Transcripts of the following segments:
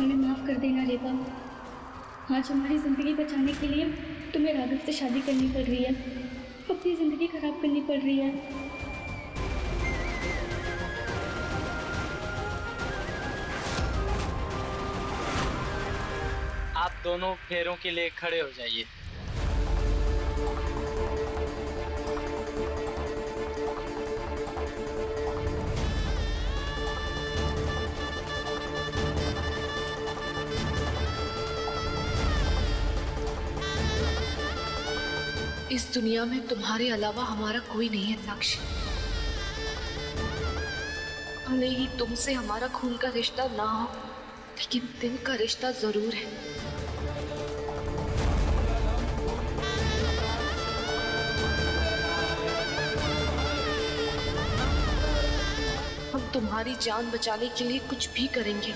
हमें माफ़ कर देना रेबा। आज हमारी ज़िंदगी बचाने के लिए तुम्हें राघव से शादी करनी पड़ रही है, अपनी ज़िंदगी खराब करनी पड़ रही है। आप दोनों फेरों के लिए खड़े हो जाइए। इस दुनिया में तुम्हारे अलावा हमारा कोई नहीं है साक्षी। भले ही तुमसे हमारा खून का रिश्ता ना हो, लेकिन दिल का रिश्ता जरूर है। हम तुम्हारी जान बचाने के लिए कुछ भी करेंगे।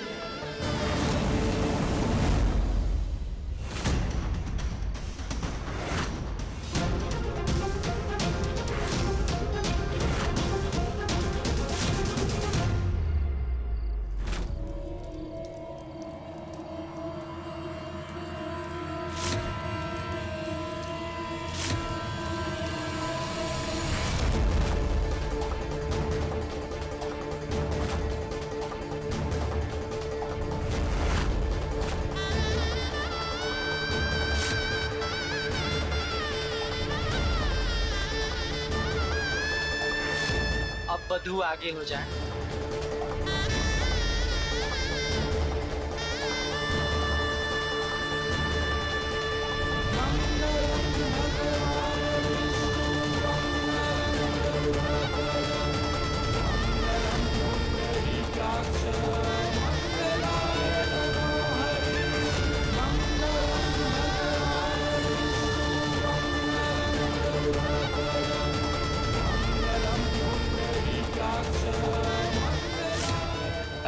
अब वधू आगे हो जाए।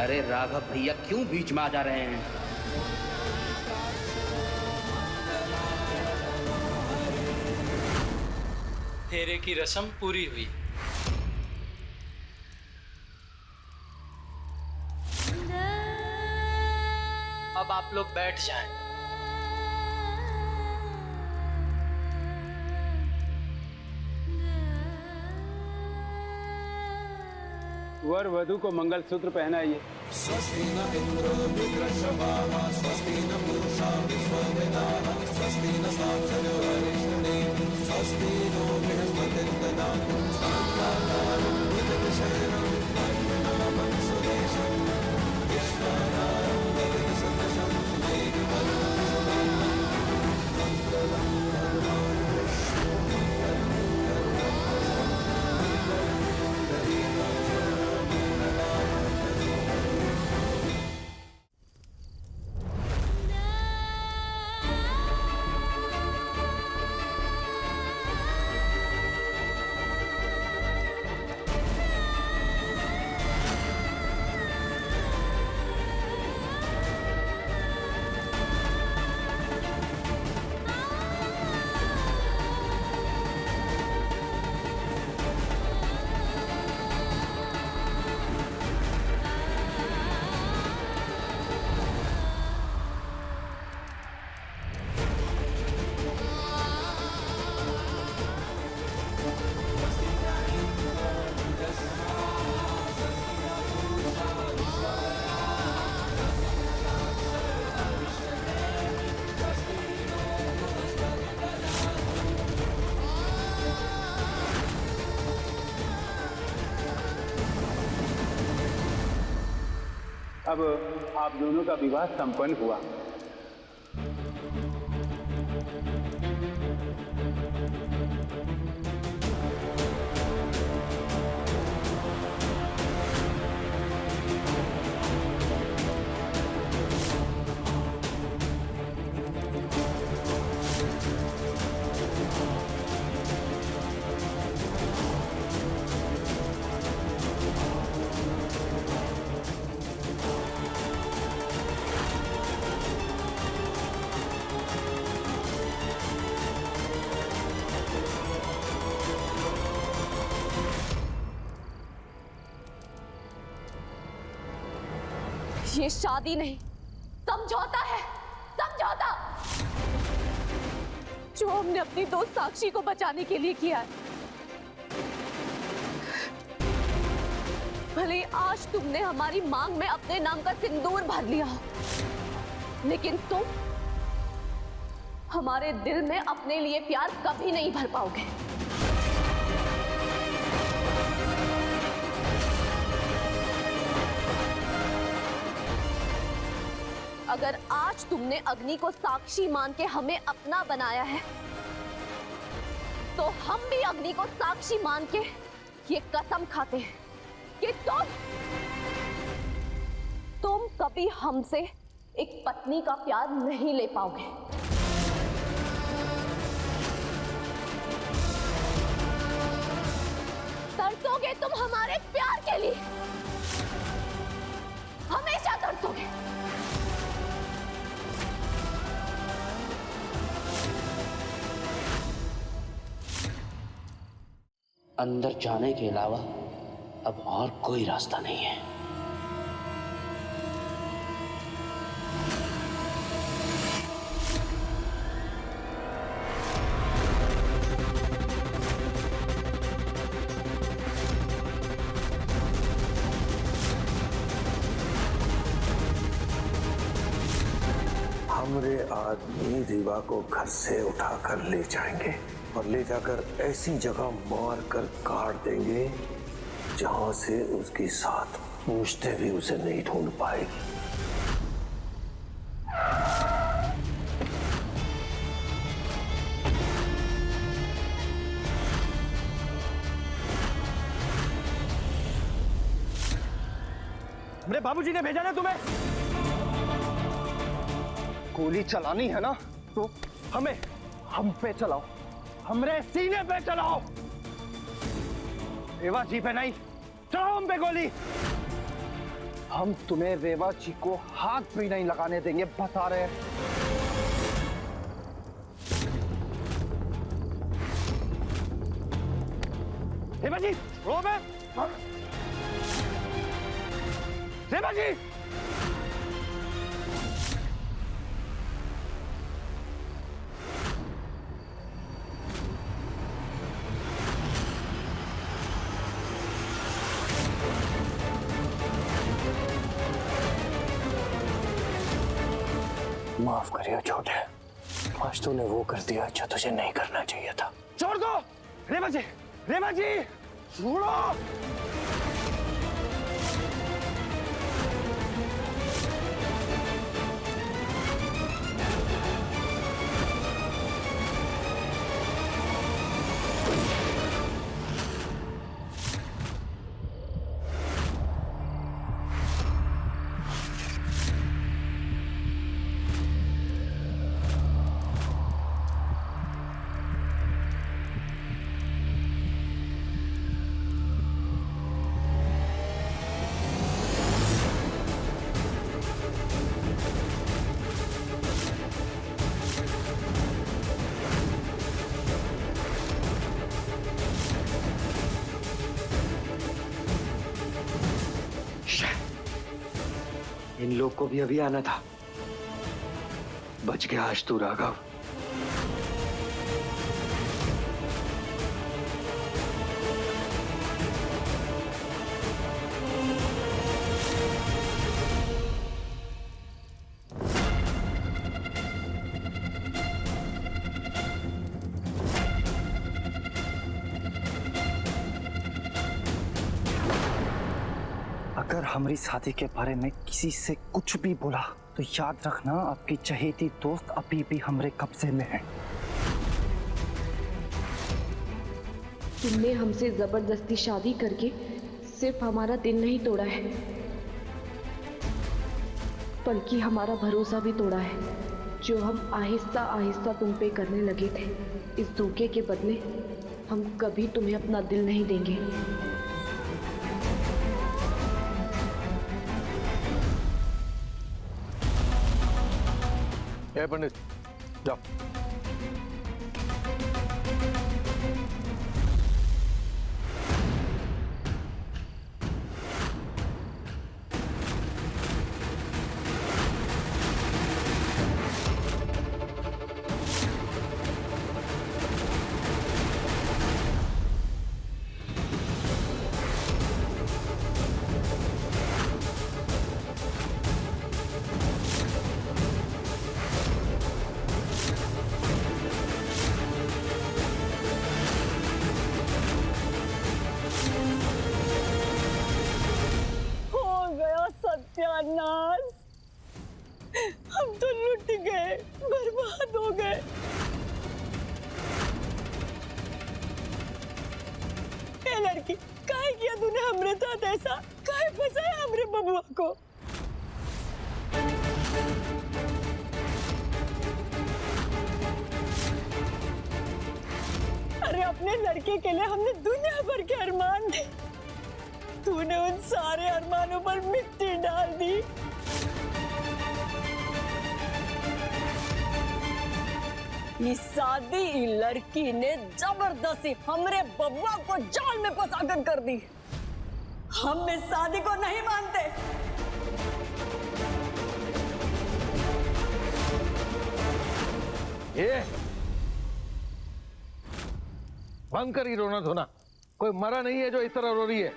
अरे राघव भैया क्यों बीच में आ जा रहे हैं? फेरे की रस्म पूरी हुई। अब आप लोग बैठ जाएं। वर वधू को मंगलसूत्र पहनाइए। स्वस्ति न इंद्रो वृत्रशवाः स्वस्ति न पूषा विश्ववेदाः स्वस्ति न साक्षरो हरिष्ठिः स्वस्ति नो बृहस्पतिर्ददातु साङ्गाकारं भुजगशयनं पद्मनाभं सुरेशं विश्वनाथं गगनसदृशं मेघवर्णं शुभाङ्गं मङ्गलं भगवान् विष्णु अब आप दोनों का विवाह संपन्न हुआ। ये शादी नहीं, समझौता है, समझौता जो हमने अपनी दोस्त साक्षी को बचाने के लिए किया है। भले आज तुमने हमारी मांग में अपने नाम का सिंदूर भर लिया हो, लेकिन तुम हमारे दिल में अपने लिए प्यार कभी नहीं भर पाओगे। अगर आज तुमने अग्नि को साक्षी मान के हमें अपना बनाया है, तो हम भी अग्नि को साक्षी मान के ये कसम खाते हैं कि तुम कभी हमसे एक पत्नी का प्यार नहीं ले पाओगे। तरसोगे तुम हमारे प्यार के लिए, हमेशा तरसोगे। अंदर जाने के अलावा अब और कोई रास्ता नहीं है। हमरे आदमी रीवा को घर से उठाकर ले जाएंगे और ले जाकर ऐसी जगह मार कर काट देंगे जहां से उसकी साथ पूछते भी उसे नहीं ढूंढ पाएगी। मेरे बाबूजी ने भेजा ना तुम्हें? गोली चलानी है ना तो हम पे चलाओ, हमरे सीने पे चलाओ। रेवा जी पे नहीं, चलाओ हम पे गोली। हम तुम्हें रेवा जी को हाथ भी नहीं लगाने देंगे, बता रहे हैं। रेवा जी, रो में रेवा जी, माफ करिए छोटे, आज तूने वो कर दिया जो तुझे नहीं करना चाहिए था। छोड़ दो रेवा जी, रेवा जी छोड़ो। इन लोग को भी अभी आना था, बच गया आज तू राघव। अगर हमारी शादी के बारे में किसी से कुछ भी बोला तो याद रखना, आपकी चहेती दोस्त अभी भी हमारे कब्जे में है। तुमने हमसे जबरदस्ती शादी करके सिर्फ हमारा दिल नहीं तोड़ा है, बल्कि हमारा भरोसा भी तोड़ा है। जो हम आहिस्ता आहिस्ता तुम पे करने लगे थे, इस धोखे के बदले हम कभी तुम्हें अपना दिल नहीं देंगे। ए पंडित जाओ। विश्वास, हम तो लुट गए, बर्बाद हो गए। ए लड़की, काहे किया तूने हमरे साथ ऐसा? काहे फंसाया हमरे बबुआ को? अरे अपने लड़के के लिए हमने दुनिया भर के अरमान थे, तूने उन सारे अरमानों पर मिट्टी डाल दी। इस सादी लड़की ने जबरदस्ती हमरे बबुआ को जाल में फंसाकर कर दी। हम इस शादी को नहीं मानते। ये बंद कर ही रोना धोना, कोई मरा नहीं है जो इस तरह रो रही है।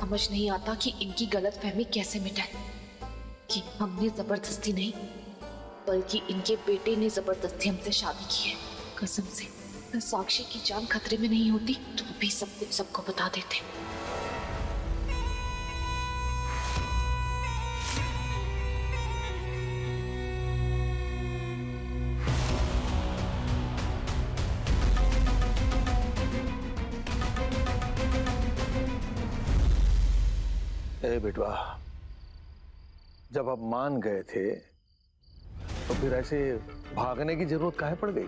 समझ नहीं आता कि इनकी गलतफहमी कैसे मिटाए कि हमने जबरदस्ती नहीं बल्कि इनके बेटे ने जबरदस्ती हमसे शादी की है। कसम से मैं साक्षी की जान खतरे में नहीं होती तो भी सब कुछ सबको बता देते। ए बेटवा, जब आप मान गए थे तो फिर ऐसे भागने की जरूरत काहे पड़ गई?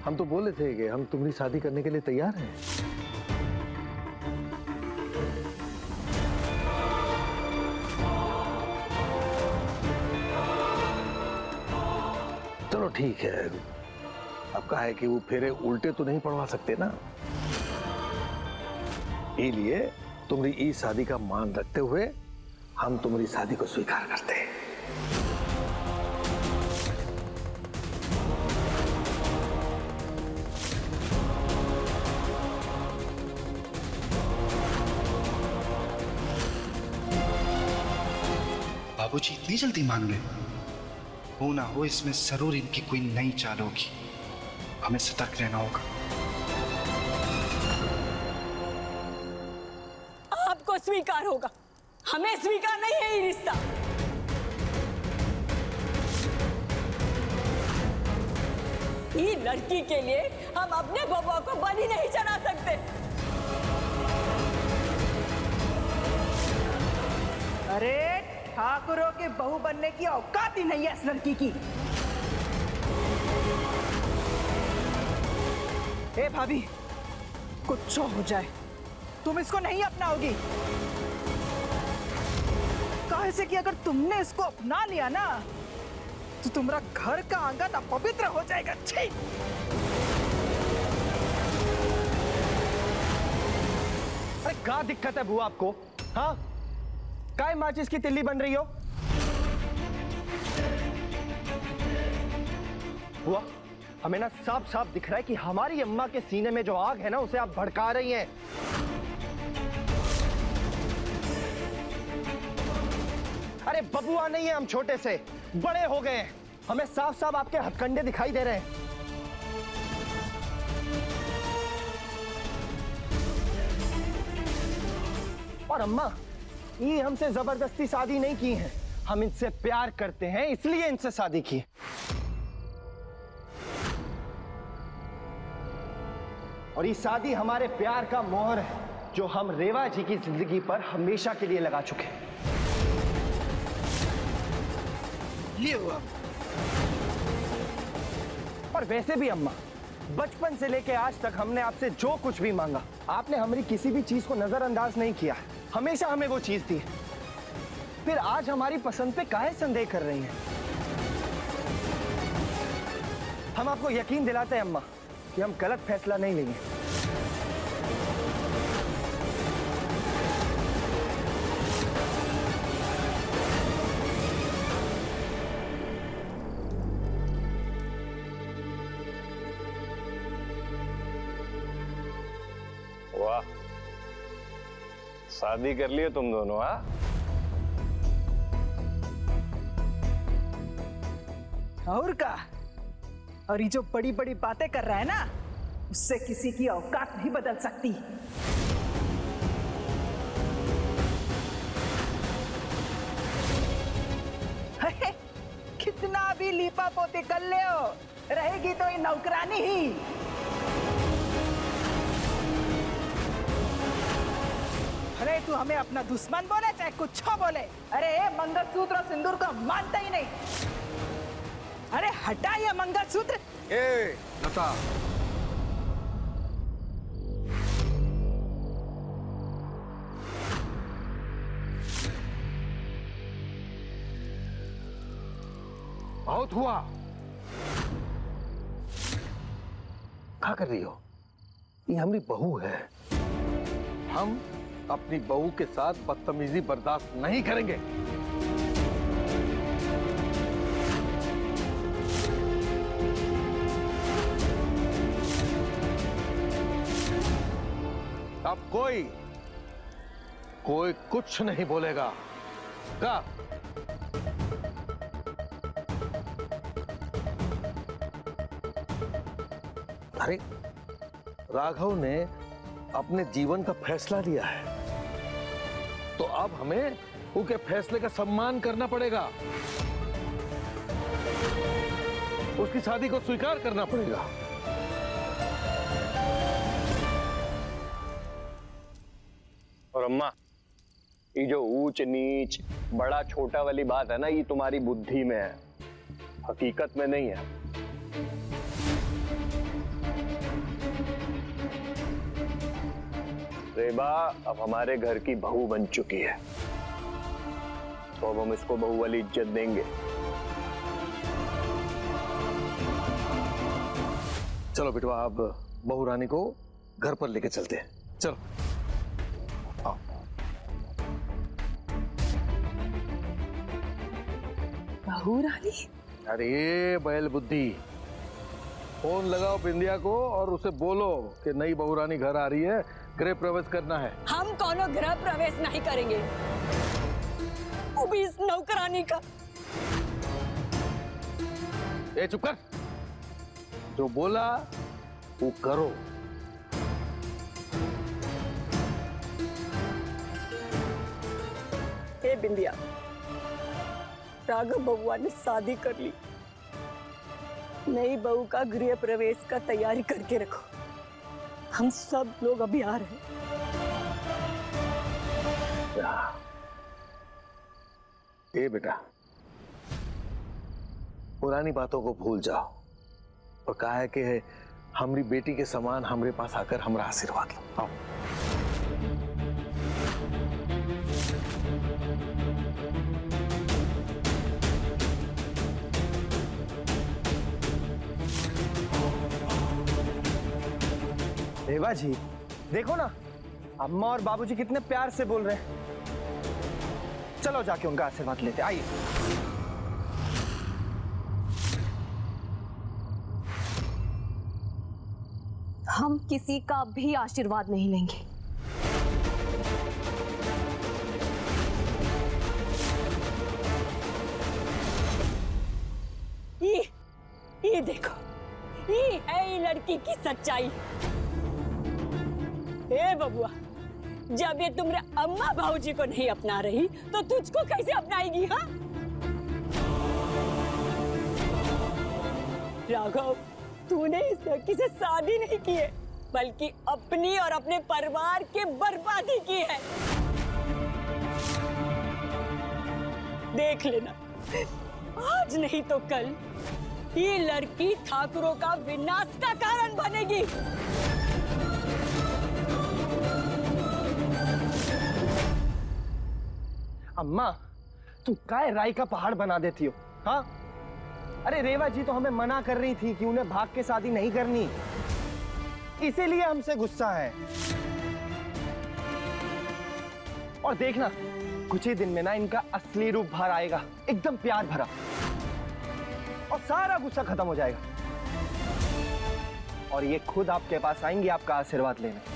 हम तो बोले थे कि हम तुम्हारी शादी करने के लिए तैयार हैं। चलो ठीक है, अब कहा है कि वो फेरे उल्टे तो नहीं पड़वा सकते ना, इसलिए तुम्हारी इस शादी का मान रखते हुए हम तुम्हारी शादी को स्वीकार करते हैं। बाबूजी इतनी जल्दी मान गए? हो ना हो इसमें जरूर इनकी कोई नई चाल होगी, हमें सतर्क रहना होगा। आपको स्वीकार होगा, हमें स्वीकार नहीं है ये रिश्ता। ये लड़की के लिए हम अपने बबुआ को बलि नहीं चढ़ा सकते। अरे ठाकुरों के बहू बनने की औकात ही नहीं है इस लड़की की। ए भाभी, कुछ हो जाए तुम इसको नहीं अपनाओगी। काहे से कि अगर तुमने इसको अपना लिया ना तो तुम्हारा घर का आंगन अपवित्र हो जाएगा। छी! अरे क्या दिक्कत है बुआ आपको? हाँ, काय माचिस की तिल्ली बन रही हो? बुआ, हमें ना साफ साफ दिख रहा है कि हमारी अम्मा के सीने में जो आग है ना उसे आप भड़का रही हैं। अरे बबुआ नहीं है हम, छोटे से बड़े हो गए हैं, हमें साफ साफ आपके हथकंडे दिखाई दे रहे हैं। और अम्मा, ये हमसे जबरदस्ती शादी नहीं की है, हम इनसे प्यार करते हैं इसलिए इनसे शादी की। और ये शादी हमारे प्यार का मोहर है जो हम रेवा जी की जिंदगी पर हमेशा के लिए लगा चुके हैं। ये हुआ। और वैसे भी अम्मा, बचपन से लेके आज तक हमने आपसे जो कुछ भी मांगा आपने हमारी किसी भी चीज को नजरअंदाज नहीं किया, हमेशा हमें वो चीज दी। फिर आज हमारी पसंद पे काहे संदेह कर रही हैं? हम आपको यकीन दिलाते हैं अम्मा कि हम गलत फैसला नहीं लेंगे। वाह, शादी कर लिए तुम दोनों? हाँ, और का और ये जो बड़ी बड़ी बातें कर रहा है ना, उससे किसी की औकात नहीं बदल सकती। कितना भी लीपा पोती कर ले हो, रहेगी तो ये नौकरानी ही। अरे तू हमें अपना दुश्मन बोले चाहे कुछ बोले, अरे मंगलसूत्र और सिंदूर को मानता ही नहीं। अरे हटा ये मंगलसूत्र। ए लता, बहुत हुआ। क्या कर रही हो? ये हमारी बहू है, हम अपनी बहू के साथ बदतमीजी बर्दाश्त नहीं करेंगे। अब कोई कुछ नहीं बोलेगा। का अरे राघव ने अपने जीवन का फैसला लिया है, तो अब हमें उनके फैसले का सम्मान करना पड़ेगा, उसकी शादी को स्वीकार करना पड़ेगा। और अम्मा, ये जो ऊंच नीच बड़ा छोटा वाली बात है ना, ये तुम्हारी बुद्धि में है, हकीकत में नहीं है। रेबा अब हमारे घर की बहू बन चुकी है, तो अब हम इसको बहू वाली इज्जत देंगे। चलो बेटवा, अब बहू रानी को घर पर लेके चलते हैं। चलो आओ। बहू रानी? अरे बैल बुद्धि, फोन लगाओ बिंदिया को और उसे बोलो कि नई बहू रानी घर आ रही है, गृह प्रवेश करना है। हम कोनो गृह प्रवेश नहीं करेंगे, वो भी इस नौकरानी का। ए चुप कर, जो बोला वो करो। हे बिंदिया, राघव बबुआ ने शादी कर ली, नई बहू का गृह प्रवेश का तैयारी करके रखो, हम सब लोग अभी आ रहे हैं। ए बेटा, पुरानी बातों को भूल जाओ और कहा है कि हमारी बेटी के समान हमारे पास आकर हमारा आशीर्वाद लो। आओ। रेवा जी, देखो ना, अम्मा और बाबूजी कितने प्यार से बोल रहे हैं। चलो जाके उनका आशीर्वाद लेते, आइए। हम किसी का भी आशीर्वाद नहीं लेंगे। ये देखो, ये है ये लड़की की सच्चाई। ए बबुआ, जब ये तुमरे अम्मा भाऊजी को नहीं अपना रही तो तुझको कैसे अपनाएगी? हाँ राघव, तूने इस लड़की से शादी नहीं की है, बल्कि अपनी और अपने परिवार की बर्बादी की है। देख लेना, आज नहीं तो कल ये लड़की ठाकुरों का विनाश का कारण बनेगी। अम्मा, तुम काय राई का पहाड़ बना देती हो? हाँ, अरे रेवा जी तो हमें मना कर रही थी कि उन्हें भाग के शादी नहीं करनी, इसीलिए हमसे गुस्सा है। और देखना, कुछ ही दिन में ना इनका असली रूप बाहर आएगा, एकदम प्यार भरा, और सारा गुस्सा खत्म हो जाएगा और ये खुद आपके पास आएंगी आपका आशीर्वाद लेने।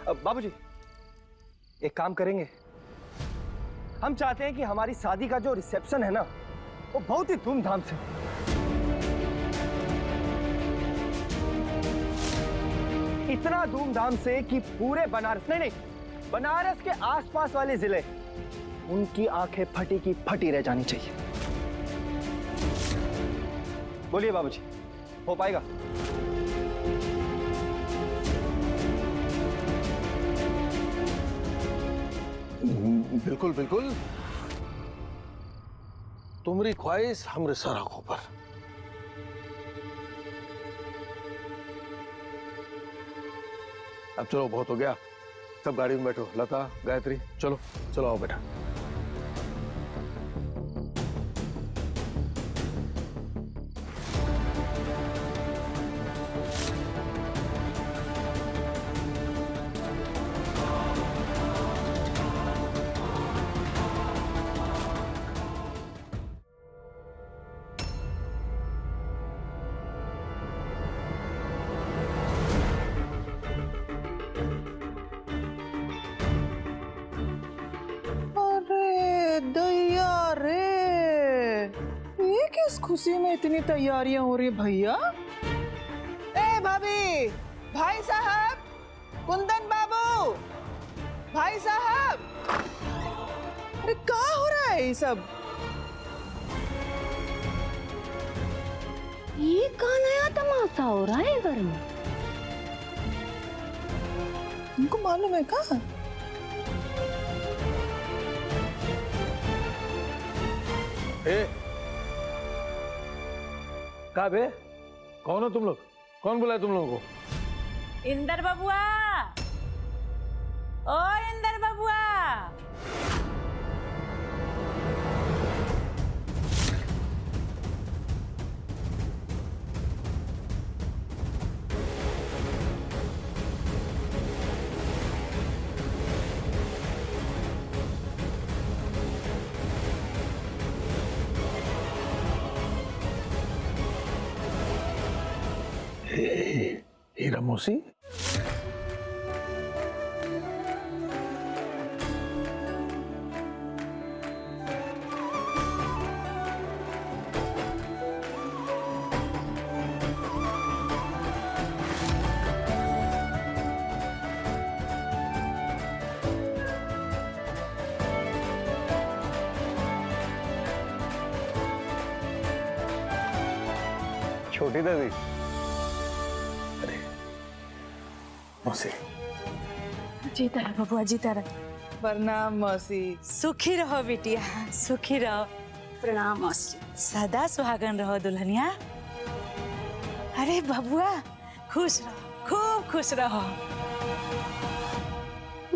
अब बाबूजी, एक काम करेंगे, हम चाहते हैं कि हमारी शादी का जो रिसेप्शन है ना, वो बहुत ही धूमधाम से, इतना धूमधाम से कि पूरे बनारस, नहीं, बनारस के आसपास वाले जिले, उनकी आंखें फटी की फटी रह जानी चाहिए। बोलिए बाबूजी, हो पाएगा? बिल्कुल बिल्कुल, तुम्हारी ख्वाहिश हमरे सर आंखों पर। अब चलो, बहुत हो गया, सब गाड़ी में बैठो। लता, गायत्री, चलो चलो, आओ बेटा। दैया रे, ये किस खुशी में इतनी तैयारियां हो रही है भैया? ए भाभी, भाई साहब, कुंदन बाबू, भाई साहब, अरे क्या हो रहा है ये सब? ये कहाँ नया तमाशा हो रहा है घर में? तुमको मालूम है क्या? कहा बे, कौन हो तुम लोग? कौन बुलाया तुम लोगों को? इंदर बबुआ, ओ इंदर बबुआ। हीरा मौसी, छोटी दादी। मौसी, जीता रहे बबुआ, जीता रहे। प्रणाम मौसी। सुखी रहो बिटिया, सुखी रहो। प्रणाम मौसी। सदा सुहागन रहो दुल्हनिया। अरे बबुआ, खुश रहो, खूब खुश रहो।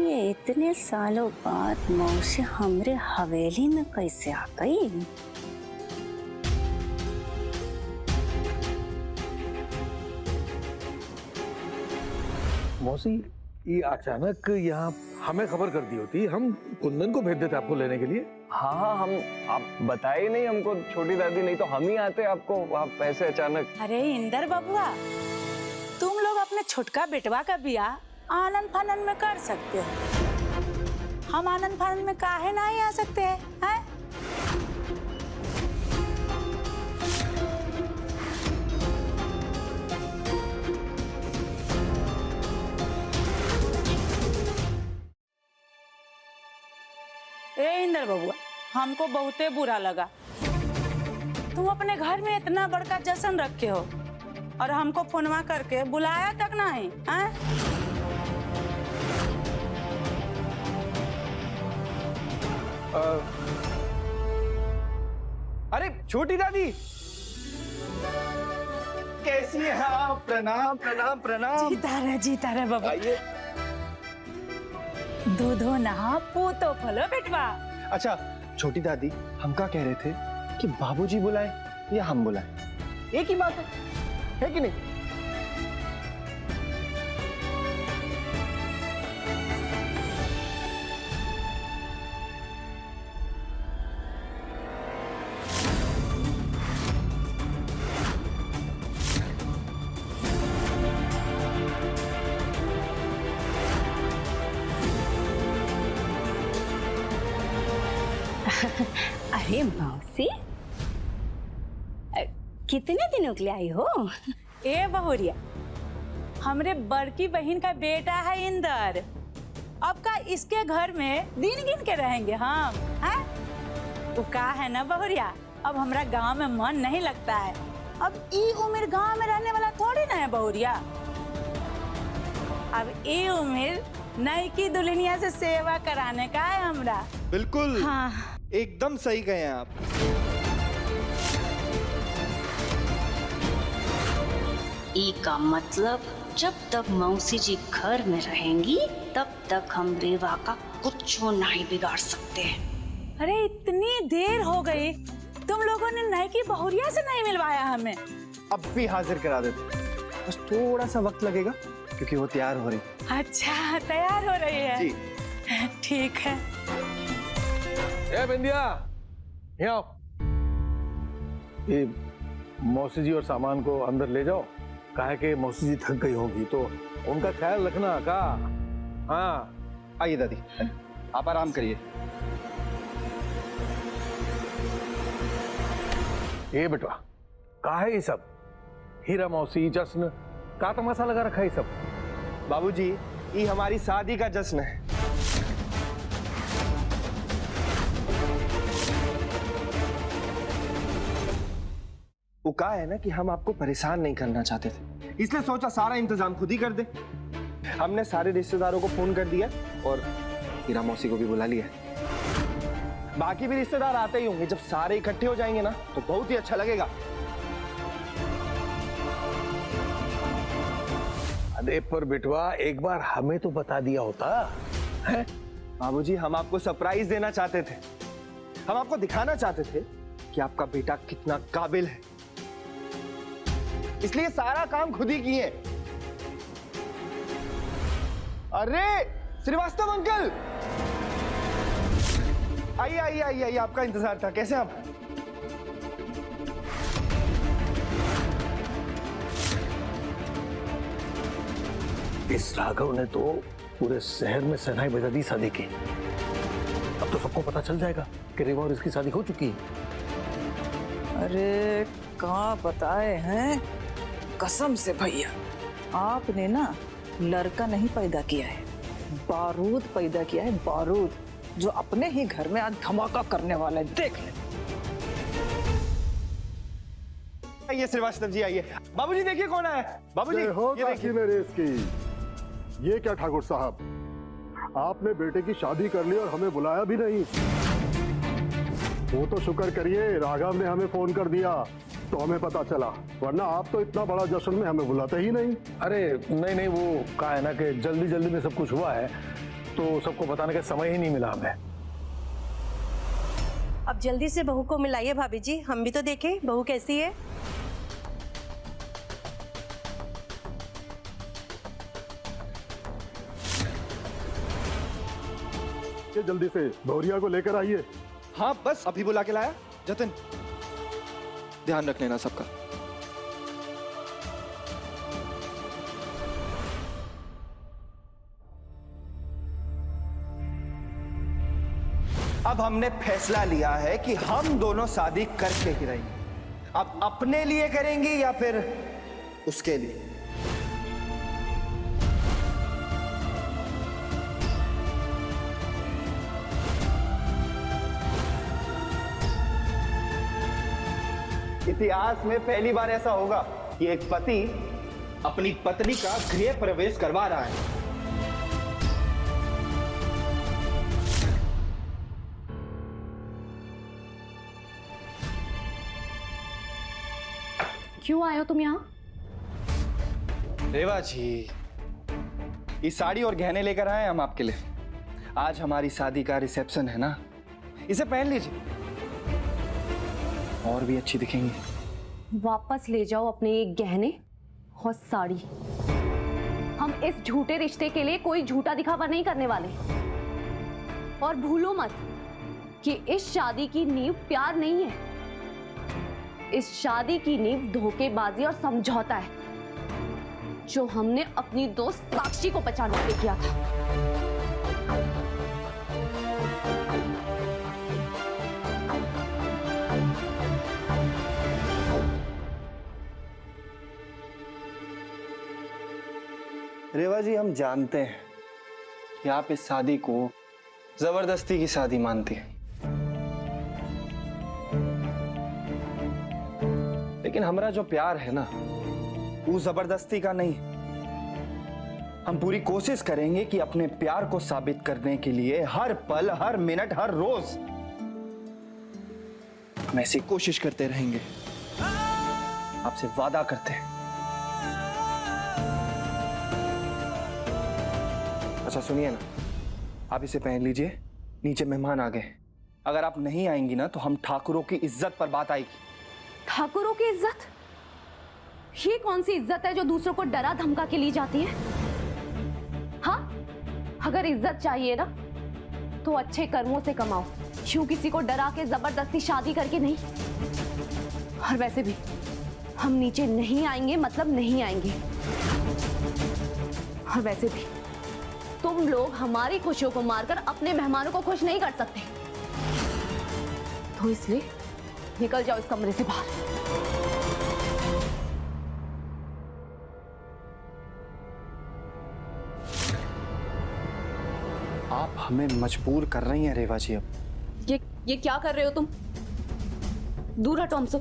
ये इतने सालों बाद मौसी हमरे हवेली में कैसे आ गई? मौसी, ये अचानक यहाँ हमें खबर कर दी होती, हम कुंदन को भेज देते आपको लेने के लिए। हाँ, हम, आप बताए नहीं हमको छोटी दादी, नहीं तो हम ही आते आपको, आप ऐसे अचानक। अरे इंदर बबुआ, तुम लोग अपने छोटका बेटवा का बियाह आनंद फानंद में कर सकते हो, हम आनंद फानंद में काहे नहीं आ सकते हैं? ए इंदर बबुआ, हमको बहुते बुरा लगा। तुम अपने घर में इतना बड़का जश्न रखे हो और हमको फोनवा करके बुलाया तक नहीं, हैं? अरे छोटी दादी, कैसी है आप? प्रणाम प्रणाम प्रणाम। जीता रहे बबुआ। दूधो नहा पूतो फलो बेटवा। अच्छा छोटी दादी, हम क्या कह रहे थे कि बाबूजी बुलाए या हम बुलाए, एक ही बात है कि नहीं? अरे मौसी, कितने दिनों के लिए आई हो? ए बहुरिया, हमरे बड़की बहन का बेटा है इंदर। अब का इसके घर में दिन गिन के रहेंगे हम, हैं? तो का है ना बहुरिया, अब हमरा गांव में मन नहीं लगता है। अब ई उम्र गांव में रहने वाला थोड़ी ना है बहुरिया। अब ई उम्र नई की दुल्हनिया से सेवा कराने का है हमरा। बिल्कुल, हाँ, एकदम सही कहे आप। ई का मतलब जब तक मौसी जी घर में रहेंगी तब तक हम रेवा का कुछ नहीं बिगाड़ सकते। अरे इतनी देर हो गई, तुम लोगों ने नई की बहुरिया से नहीं मिलवाया हमें। अब भी हाजिर करा देते, बस थोड़ा सा वक्त लगेगा क्योंकि वो तैयार हो रही। अच्छा, तैयार हो रही है जी। ठीक है। ए बिंदिया, यहाँ आओ। ये मौसी जी और सामान को अंदर ले जाओ। काहे कि मौसी जी थक गई होगी तो उनका ख्याल रखना का। हाँ, आइए दादी, आप आराम करिए। ये बेटवा, का है ये सब? हीरा मौसी, जश्न का तमाशा लगा रखा है ये सब? बाबूजी, ये हमारी शादी का जश्न है। वो कहा है ना कि हम आपको परेशान नहीं करना चाहते थे, इसलिए सोचा सारा इंतजाम खुद ही कर दे। हमने सारे रिश्तेदारों को फोन कर दिया और हीरा मौसी को भी बुला लिया। बाकी भी रिश्तेदार आते ही होंगे। जब सारे इकट्ठे हो जाएंगे ना तो बहुत ही अच्छा लगेगा। अरे पर बेटवा, एक बार हमें तो बता दिया होता है। बाबूजी, हम आपको सरप्राइज देना चाहते थे। हम आपको दिखाना चाहते थे कि आपका बेटा कितना काबिल है, इसलिए सारा काम खुद ही किए। अरे श्रीवास्तव अंकल, आइए आइए आइए आइए, आपका इंतजार था। कैसे आप? इस राघव ने तो पूरे शहर में शहनाई बजा दी शादी की। अब तो सबको पता चल जाएगा कि रेवा और इसकी शादी हो चुकी है। अरे कहाँ बताए हैं, कसम से भैया, आपने ना लड़का नहीं पैदा किया है, बारूद पैदा किया है। बारूद जो अपने ही घर में आज धमाका करने वाला है, देख ले। आइए श्रीवास्तव जी, आइए। बाबूजी देखिए कौन है। बाबूजी ये देखिए। मेरे इसकी ये क्या ठाकुर साहब, आपने बेटे की शादी कर ली और हमें बुलाया भी नहीं। वो तो शुक्र करिए राघव ने हमें फोन कर दिया तो हमें पता चला, वरना आप तो इतना बड़ा जश्न में हमें बुलाते ही नहीं। अरे नहीं नहीं, वो कहा है ना कि जल्दी जल्दी में सब कुछ हुआ है तो सबको बताने का समय ही नहीं मिला हमें। अब जल्दी से बहू को मिलाइए भाभी जी, हम भी तो देखें बहू कैसी है। जल्दी से भौरिया को लेकर आइए। हाँ बस अभी बुला के लाया। जतिन, ध्यान रख लेना सबका। अब हमने फैसला लिया है कि हम दोनों शादी करके ही रहेंगे। अब अपने लिए करेंगे या फिर उसके लिए। इतिहास में पहली बार ऐसा होगा कि एक पति अपनी पत्नी का गृह प्रवेश करवा रहा है। क्यों आए हो तुम यहाँ? रेवा जी, ये साड़ी और गहने लेकर आए हम आपके लिए। आज हमारी शादी का रिसेप्शन है ना, इसे पहन लीजिए, और भी अच्छी दिखेंगी। वापस ले जाओ अपने ये गहने और साड़ी। हम इस झूठे रिश्ते के लिए कोई झूठा दिखावा नहीं करने वाले। और भूलो मत कि इस शादी की नींव प्यार नहीं है। इस शादी की नींव धोखेबाजी और समझौता है, जो हमने अपनी दोस्त साक्षी को बचाने के लिए किया था। रेवा जी, हम जानते हैं कि आप इस शादी को जबरदस्ती की शादी मानती हैं, लेकिन हमारा जो प्यार है ना, वो जबरदस्ती का नहीं। हम पूरी कोशिश करेंगे कि अपने प्यार को साबित करने के लिए हर पल, हर मिनट, हर रोज हम ऐसी कोशिश करते रहेंगे। आपसे वादा करते हैं। अच्छा सुनिए ना, आप इसे पहन लीजिए, नीचे मेहमान आ गए। अगर आप नहीं आएंगी ना तो हम ठाकुरों की इज्जत पर बात आएगी। ठाकुरों की इज्जत? ये कौन सी इज्जत है जो दूसरों को डरा धमका के ली जाती है? हाँ, अगर इज्जत चाहिए ना तो अच्छे कर्मों से कमाओ, क्यों किसी को डरा के जबरदस्ती शादी करके नहीं। और वैसे भी हम नीचे नहीं आएंगे मतलब नहीं आएंगे। और वैसे भी तुम लोग हमारी खुशियों को मारकर अपने मेहमानों को खुश नहीं कर सकते, तो इसलिए निकल जाओ इस कमरे से बाहर। आप हमें मजबूर कर रही हैं रेवा जी। अब ये क्या कर रहे हो तुम? दूर हटो हमसे।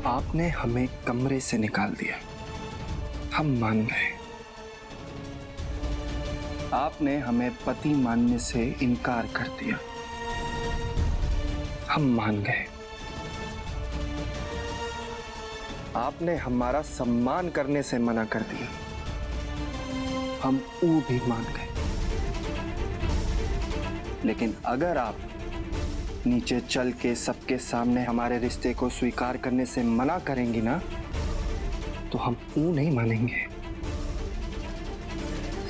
आपने हमें कमरे से निकाल दिया, हम मान गए। आपने हमें पति मानने से इनकार कर दिया, हम मान गए। आपने हमारा सम्मान करने से मना कर दिया, हम वो भी मान गए। लेकिन अगर आप नीचे चल के सबके सामने हमारे रिश्ते को स्वीकार करने से मना करेंगी ना, तो हम ऊ नहीं मानेंगे।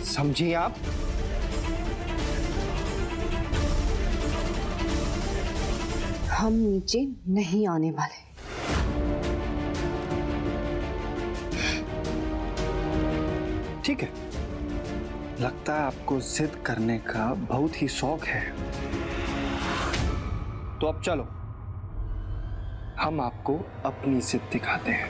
समझिए आप? हम नीचे नहीं आने वाले। ठीक है, लगता है आपको जिद करने का बहुत ही शौक है। तो अब चलो, हम आपको अपनी जिद दिखाते हैं।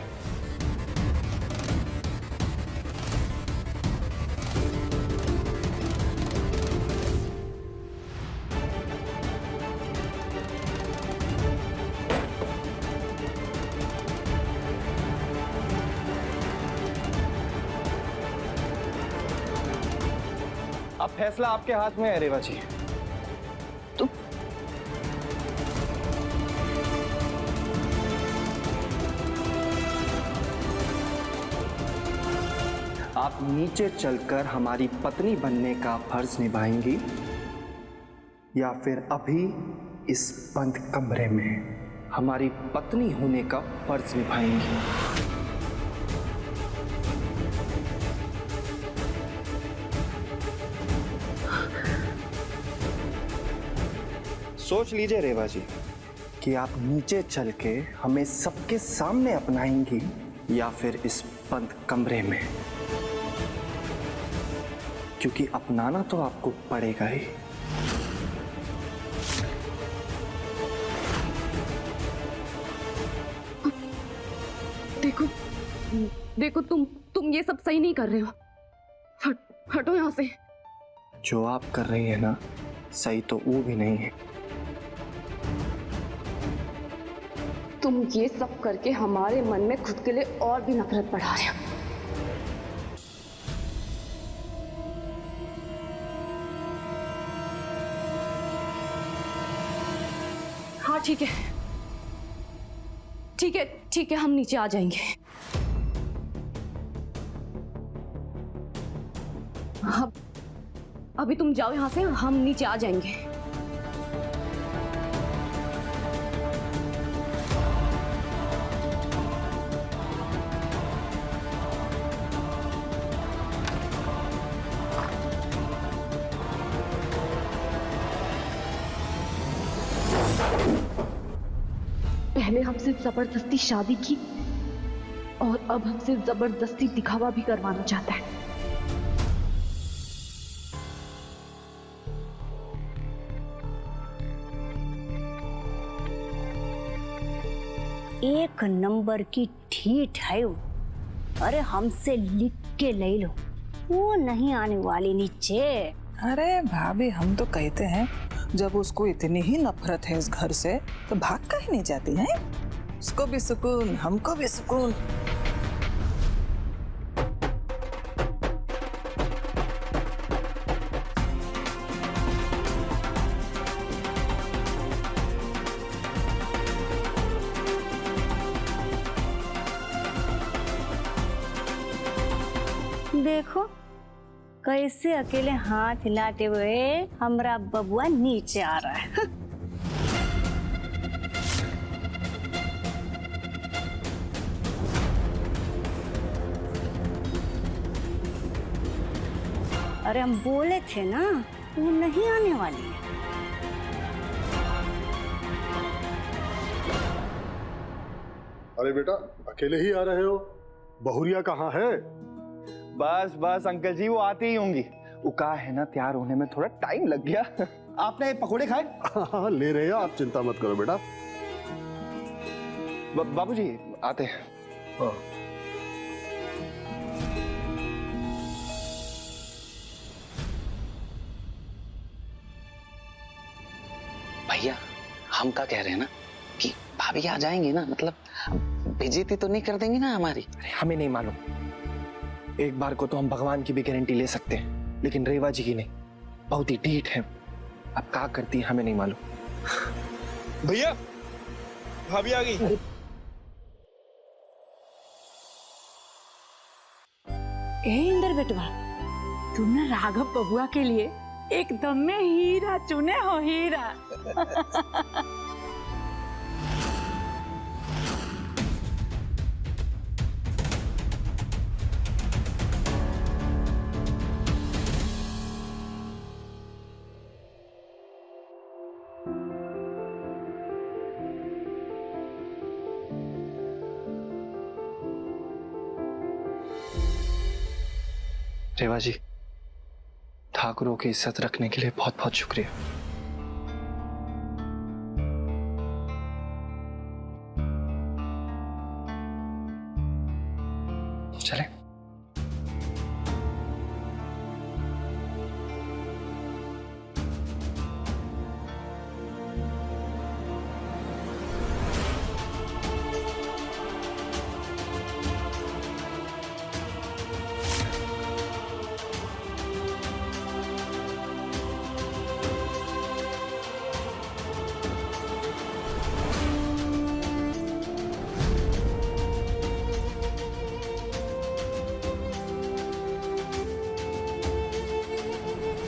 अब फैसला आपके हाथ में है रेवा जी। आप नीचे चलकर हमारी पत्नी बनने का फर्ज निभाएंगी या फिर अभी इस बंद कमरे में हमारी पत्नी होने का फर्ज निभाएंगी? सोच लीजिए रेवा जी कि आप नीचे चल के हमें सबके सामने अपनाएंगी या फिर इस बंद कमरे में, क्योंकि अपनाना तो आपको पड़ेगा ही। देखो देखो, तुम ये सब सही नहीं कर रहे हो। हटो यहाँ से। जो आप कर रही है ना, सही तो वो भी नहीं है। तुम ये सब करके हमारे मन में खुद के लिए और भी नफरत बढ़ा रहे हो। हाँ ठीक है, ठीक है, ठीक है, हम नीचे आ जाएंगे। अभी तुम जाओ यहां से, हम नीचे आ जाएंगे। पहले हमसे जबरदस्ती शादी की और अब हमसे जबरदस्ती दिखावा भी करवाना चाहता है। एक नंबर की ठीठ है वो। अरे हमसे लिख के ले लो, वो नहीं आने वाली नीचे। अरे भाभी, हम तो कहते हैं जब उसको इतनी ही नफरत है इस घर से तो भाग का ही नहीं जाती है। उसको भी सुकून, हमको भी सुकून। देखो कैसे अकेले हाथ हिलाते हुए हमारा बबुआ नीचे आ रहा है। अरे हम बोले थे ना वो नहीं आने वाली है। अरे बेटा, अकेले ही आ रहे हो? बहुरिया कहाँ है? बस बस अंकल जी, वो आती ही होंगी। वो कहा है ना, तैयार होने में थोड़ा टाइम लग गया। आपने पकोड़े खाए? हाँ, ले रहे हैं, आप चिंता मत करो बेटा। बाबूजी आते हैं। हाँ। भैया हम क्या कह रहे हैं ना कि भाभी आ जाएंगी ना, मतलब बेइज्जती तो नहीं कर देंगी ना हमारी? अरे हमें नहीं मालूम, एक बार को तो हम भगवान की भी गारंटी ले सकते हैं, लेकिन रेवा जी की नहीं। बहुत ही ढीठ है, अब क्या करती है हमें नहीं मालूम। भैया भाभी आ गई। ए इंदर बेटवा, तुमने राघव बबुआ के लिए एकदम में हीरा चुने हो, हीरा। रेवा जी, ठाकुरों की इज्जत रखने के लिए बहुत बहुत शुक्रिया। चलें?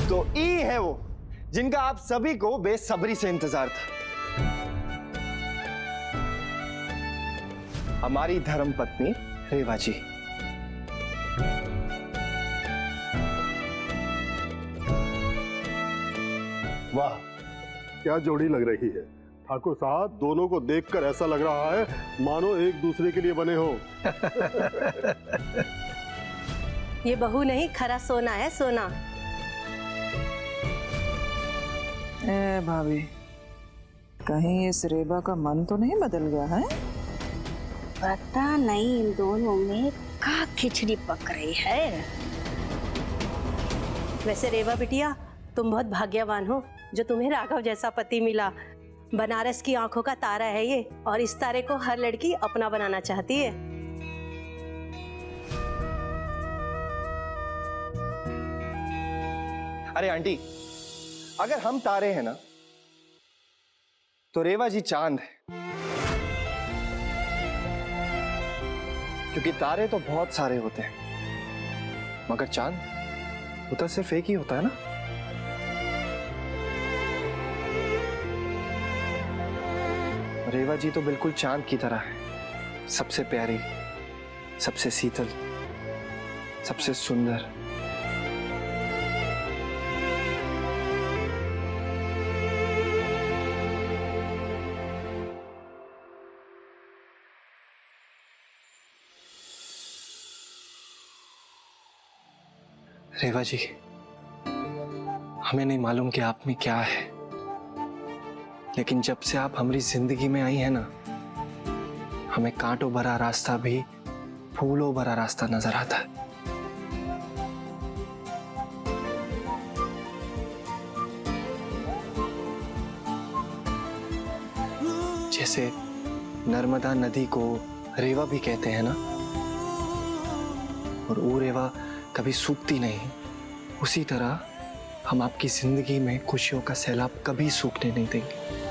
तो ई है वो जिनका आप सभी को बेसब्री से इंतजार था। हमारी धर्मपत्नी रेवा जी। वाह, क्या जोड़ी लग रही है ठाकुर साहब। दोनों को देखकर ऐसा लग रहा है मानो एक दूसरे के लिए बने हो। ये बहू नहीं, खरा सोना है, सोना। ए भाभी, कहीं इस रेबा का मन तो नहीं बदल गया है? पता नहीं इन दोनों में क्या खिचड़ी पक रही है। वैसे रेवा बिटिया, तुम बहुत भाग्यवान हो जो तुम्हें राघव जैसा पति मिला। बनारस की आंखों का तारा है ये, और इस तारे को हर लड़की अपना बनाना चाहती है। अरे आंटी, अगर हम तारे हैं ना तो रेवा जी चांद है, क्योंकि तारे तो बहुत सारे होते हैं मगर चांद वो तो सिर्फ एक ही होता है ना। रेवा जी तो बिल्कुल चांद की तरह है, सबसे प्यारी, सबसे शीतल, सबसे सुंदर। रेवा जी, हमें नहीं मालूम कि आप में क्या है, लेकिन जब से आप हमारी जिंदगी में आई है ना, हमें कांटों भरा रास्ता भी फूलों भरा रास्ता नजर आता है। जैसे नर्मदा नदी को रेवा भी कहते हैं ना, और वो रेवा कभी सूखती नहीं, उसी तरह हम आपकी जिंदगी में खुशियों का सैलाब कभी सूखने नहीं देंगे।